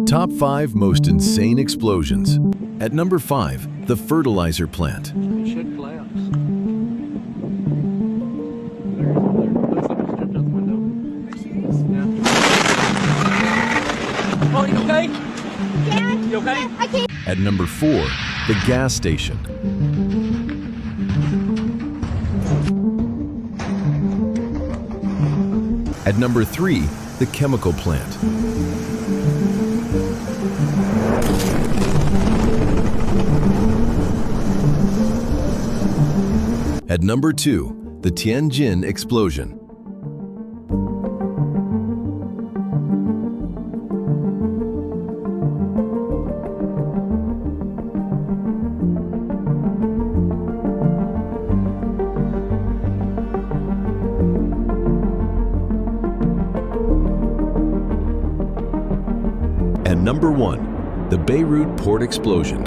Top 5 most insane explosions. At number 5, the fertilizer plant. It should collapse. There, looks like it jumped out the window. Yeah. Oh, you okay? Dad, You okay? I can't. At number 4, the gas station. At number 3, the chemical plant. At number 2, the Tianjin explosion. And number 1, the Beirut port explosion.